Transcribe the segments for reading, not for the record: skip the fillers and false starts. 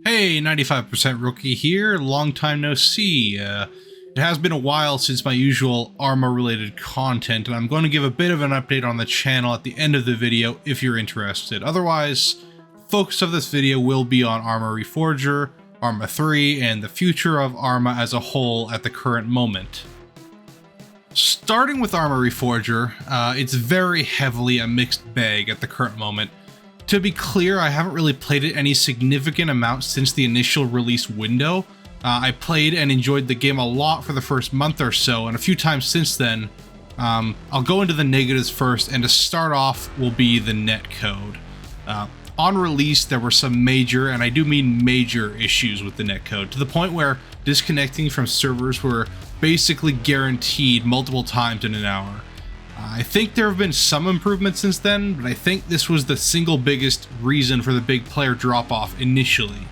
Hey, 95% Rookie here, long time no see. It has been a while since my usual Arma related content, and I'm going to give a bit of an update on the channel at the end of the video if you're interested. Otherwise, the focus of this video will be on Arma Reforger, Arma 3, and the future of Arma as a whole at the current moment. Starting with Arma Reforger, it's very heavily a mixed bag at the current moment. To be clear, I haven't really played it any significant amount since the initial release window. I played and enjoyed the game a lot for the first month or so, and a few times since then. I'll go into the negatives first, and to start off will be the netcode. On release, there were some major, and I do mean major, issues with the netcode, to the point where disconnecting from servers were basically guaranteed multiple times in an hour. I think there have been some improvements since then, but I think this was the single biggest reason for the big player drop-off initially.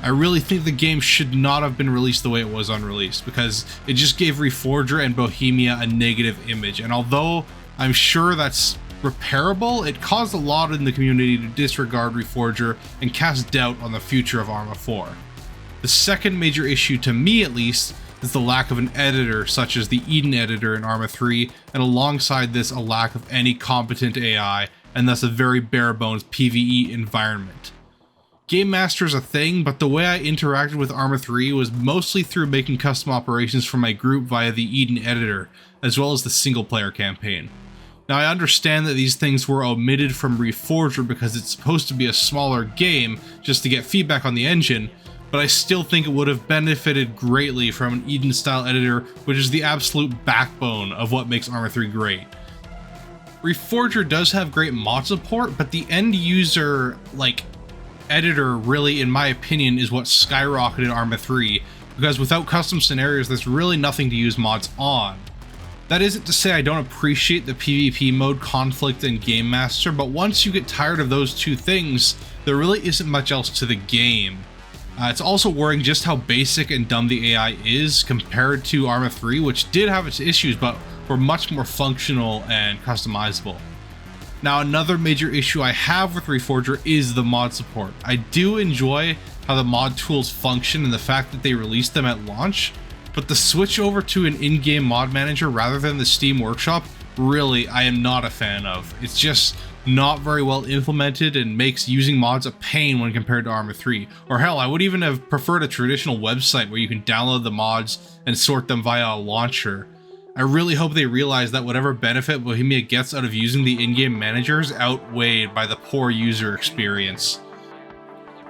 I really think the game should not have been released the way it was on release, because it just gave Reforger and Bohemia a negative image, and although I'm sure that's repairable, it caused a lot in the community to disregard Reforger and cast doubt on the future of Arma 4. The second major issue, to me at least, is the lack of an editor such as the Eden editor in Arma 3, and alongside this a lack of any competent AI, and thus a very bare bones PvE environment. Game Master is a thing, but the way I interacted with Arma 3 was mostly through making custom operations for my group via the Eden editor, as well as the single player campaign. Now I understand that these things were omitted from Reforger because it's supposed to be a smaller game just to get feedback on the engine, but I still think it would have benefited greatly from an Eden style editor, which is the absolute backbone of what makes Arma 3 great. Reforger does have great mod support, but the end user editor really, in my opinion, is what skyrocketed Arma 3, because without custom scenarios there's really nothing to use mods on. That isn't to say I don't appreciate the PvP mode, conflict, and Game Master, but once you get tired of those two things, there really isn't much else to the game. It's also worrying just how basic and dumb the AI is compared to Arma 3, which did have its issues, but were much more functional and customizable. Now, another major issue I have with Reforger is the mod support. I do enjoy how the mod tools function and the fact that they released them at launch, but the switch over to an in-game mod manager rather than the Steam Workshop, really, I am not a fan of. It's just not very well implemented and makes using mods a pain when compared to Arma 3. Or hell, I would even have preferred a traditional website where you can download the mods and sort them via a launcher. I really hope they realize that whatever benefit Bohemia gets out of using the in-game managers outweighed by the poor user experience.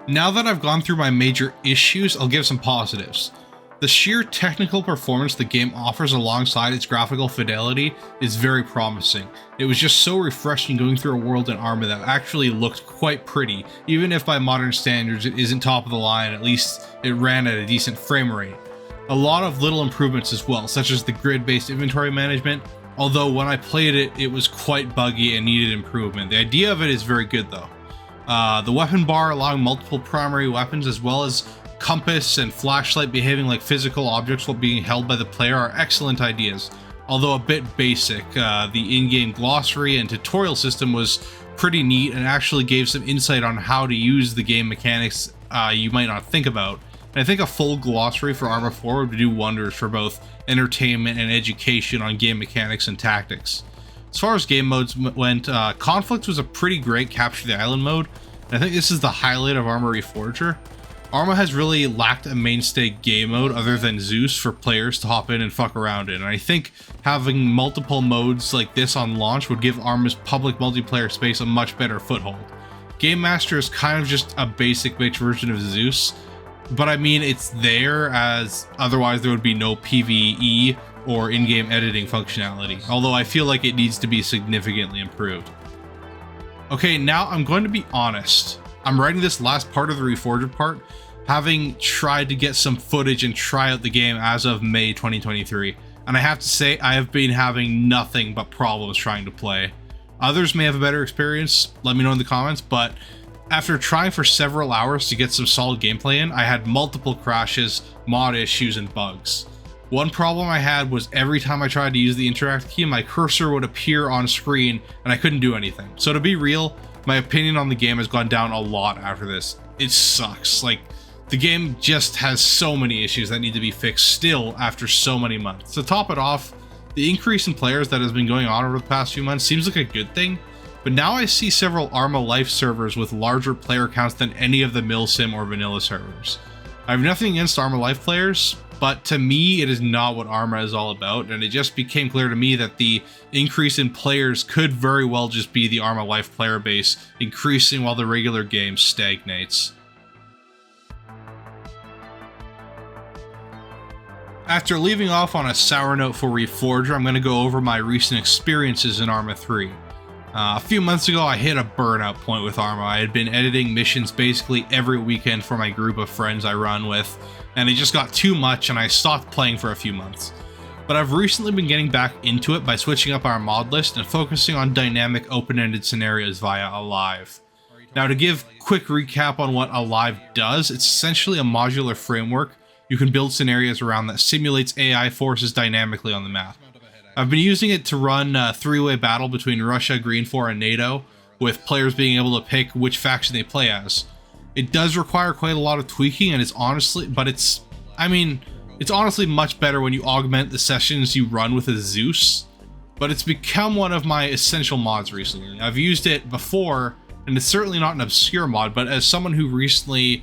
Now that I've gone through my major issues, I'll give some positives. The sheer technical performance the game offers alongside its graphical fidelity is very promising. It was just so refreshing going through a world in Arma that actually looked quite pretty, even if by modern standards it isn't top of the line, at least it ran at a decent frame rate. A lot of little improvements as well, such as the grid-based inventory management, although when I played it, it was quite buggy and needed improvement. The idea of it is very good though. The weapon bar allowing multiple primary weapons as well as compass and flashlight behaving like physical objects while being held by the player are excellent ideas, although a bit basic. The in-game glossary and tutorial system was pretty neat and actually gave some insight on how to use the game mechanics you might not think about. And I think a full glossary for Arma 4 would do wonders for both entertainment and education on game mechanics and tactics. As far as game modes went, Conflict was a pretty great capture the island mode, and I think this is the highlight of Arma Reforger. Arma has really lacked a mainstay game mode other than Zeus for players to hop in and fuck around in, and I think having multiple modes like this on launch would give Arma's public multiplayer space a much better foothold. Game Master is kind of just a basic bitch version of Zeus, but I mean it's there, as otherwise there would be no PvE or in-game editing functionality, although I feel like it needs to be significantly improved. Okay, now I'm going to be honest. I'm writing this last part of the Reforger part, having tried to get some footage and try out the game as of May 2023, and I have to say I have been having nothing but problems trying to play. Others may have a better experience, let me know in the comments, but after trying for several hours to get some solid gameplay in, I had multiple crashes, mod issues, and bugs. One problem I had was every time I tried to use the interact key, my cursor would appear on screen and I couldn't do anything. So to be real, my opinion on the game has gone down a lot after this. It sucks. Like, The game just has so many issues that need to be fixed still after so many months. To top it off, the increase in players that has been going on over the past few months seems like a good thing, but now I see several Arma Life servers with larger player counts than any of the Milsim or vanilla servers. I have nothing against Arma Life players, but to me it is not what Arma is all about, and it just became clear to me that the increase in players could very well just be the Arma Life player base increasing while the regular game stagnates. After leaving off on a sour note for Reforger, I'm going to go over my recent experiences in Arma 3. A few months ago, I hit a burnout point with Arma. I had been editing missions basically every weekend for my group of friends I run with, and it just got too much and I stopped playing for a few months. But I've recently been getting back into it by switching up our mod list and focusing on dynamic open-ended scenarios via Alive. Now, to give a quick recap on what Alive does, it's essentially a modular framework you can build scenarios around that simulates AI forces dynamically on the map. I've been using it to run a three-way battle between Russia, Green4, and NATO, with players being able to pick which faction they play as. It does require quite a lot of tweaking, and it's honestly much better when you augment the sessions you run with a Zeus, but it's become one of my essential mods recently. I've used it before, and it's certainly not an obscure mod, but as someone who recently,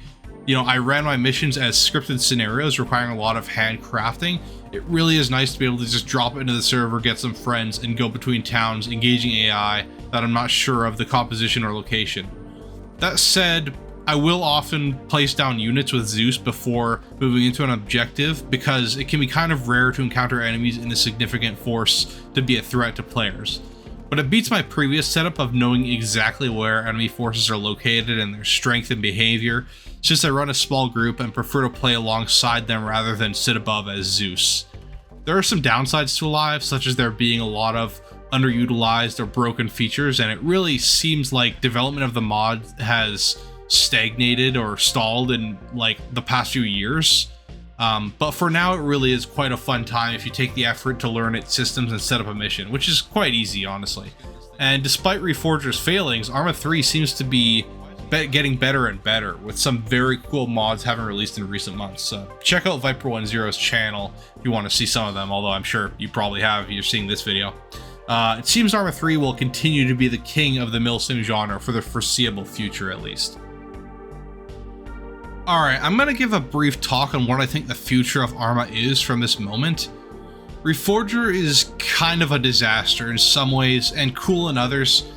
I ran my missions as scripted scenarios requiring a lot of handcrafting. It really is nice to be able to just drop into the server, get some friends, and go between towns, engaging AI that I'm not sure of the composition or location. That said, I will often place down units with Zeus before moving into an objective because it can be kind of rare to encounter enemies in a significant force to be a threat to players. But it beats my previous setup of knowing exactly where enemy forces are located and their strength and behavior, since I run a small group and prefer to play alongside them rather than sit above as Zeus. There are some downsides to Alive, such as there being a lot of underutilized or broken features, and it really seems like development of the mod has stagnated or stalled in the past few years. But for now, it really is quite a fun time if you take the effort to learn its systems and set up a mission, which is quite easy, honestly. And despite Reforger's failings, Arma 3 seems to be getting better and better, with some very cool mods having released in recent months. Check out Viper10's channel if you want to see some of them, although I'm sure you probably have if you're seeing this video. It seems Arma 3 will continue to be the king of the milsim genre for the foreseeable future, at least. Alright, I'm going to give a brief talk on what I think the future of Arma is from this moment. Reforger is kind of a disaster in some ways and cool in others.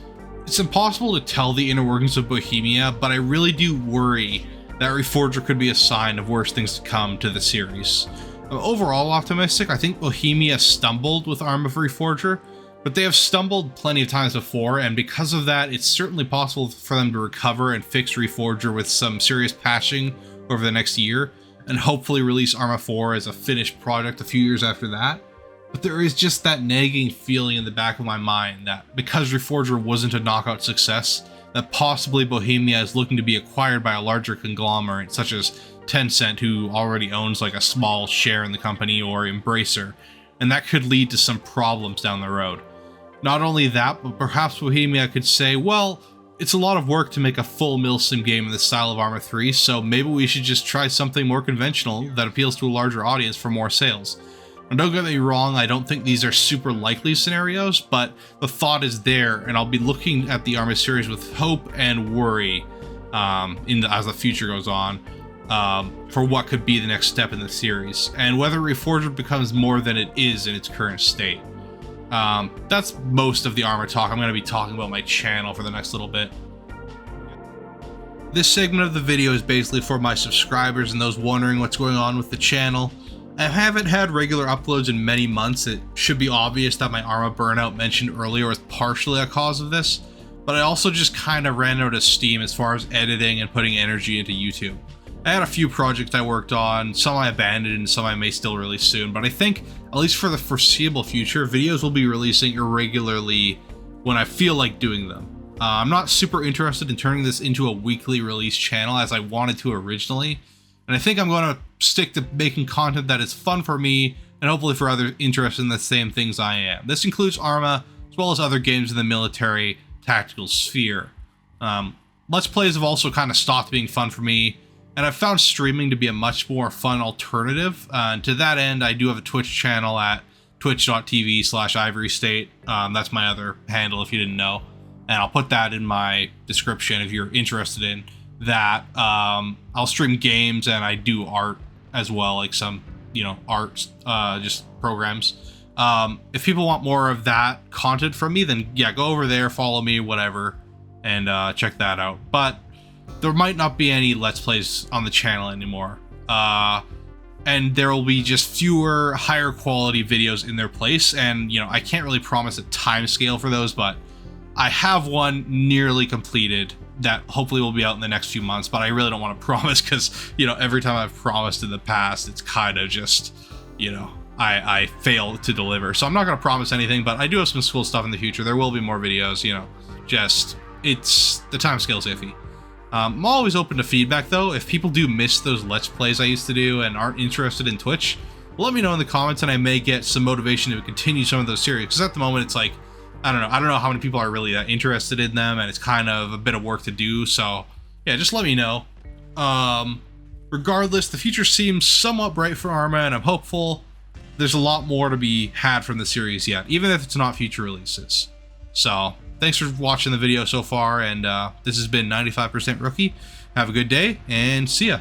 It's impossible to tell the inner workings of Bohemia, but I really do worry that Reforger could be a sign of worse things to come to the series. I'm overall optimistic. I think Bohemia stumbled with Arma Reforger, but they have stumbled plenty of times before, and because of that, it's certainly possible for them to recover and fix Reforger with some serious patching over the next year, and hopefully release Arma 4 as a finished product a few years after that. But there is just that nagging feeling in the back of my mind that because Reforger wasn't a knockout success, that possibly Bohemia is looking to be acquired by a larger conglomerate such as Tencent, who already owns a small share in the company, or Embracer, and that could lead to some problems down the road. Not only that, but perhaps Bohemia could say, well, it's a lot of work to make a full milsim game in the style of Arma 3, so maybe we should just try something more conventional that appeals to a larger audience for more sales. Now, don't get me wrong, I don't think these are super likely scenarios, but the thought is there, and I'll be looking at the Arma series with hope and worry as the future goes on, for what could be the next step in the series, and whether Reforger becomes more than it is in its current state. That's most of the Arma talk. I'm going to be talking about my channel for the next little bit. This segment of the video is basically for my subscribers and those wondering what's going on with the channel. I haven't had regular uploads in many months. It should be obvious that my Arma burnout mentioned earlier was partially a cause of this, but I also just kind of ran out of steam as far as editing and putting energy into YouTube. I had a few projects I worked on, some I abandoned and some I may still release soon, but I think, at least for the foreseeable future, videos will be releasing irregularly when I feel like doing them. I'm not super interested in turning this into a weekly release channel as I wanted to originally, and I think I'm going to stick to making content that is fun for me and hopefully for others interested in the same things I am. This includes Arma, as well as other games in the military tactical sphere. Let's Plays have also kind of stopped being fun for me. and I've found streaming to be a much more fun alternative. And to that end, I do have a Twitch channel at twitch.tv/ivorystate. That's my other handle if you didn't know. And I'll put that in my description if you're interested in that. I'll stream games and I do art as well, like some, art, just programs. If people want more of that content from me, then yeah, go over there, follow me, whatever, and check that out. But there might not be any Let's Plays on the channel anymore. And there will be just fewer, higher quality videos in their place. And, I can't really promise a time scale for those, but I have one nearly completed that hopefully will be out in the next few months, but I really don't want to promise because, every time I've promised in the past, it's kind of just, I fail to deliver. So I'm not going to promise anything, but I do have some cool stuff in the future. There will be more videos, just, the time scale's iffy. I'm always open to feedback though. If people do miss those Let's Plays I used to do and aren't interested in Twitch, let me know in the comments and I may get some motivation to continue some of those series. Because at the moment it's like, I don't know how many people are really interested in them, and it's kind of a bit of work to do. So yeah, just let me know. Regardless, the future seems somewhat bright for Arma, and I'm hopeful there's a lot more to be had from the series yet, even if it's not future releases. So thanks for watching the video so far, and this has been 95% Rookie. Have a good day, and see ya.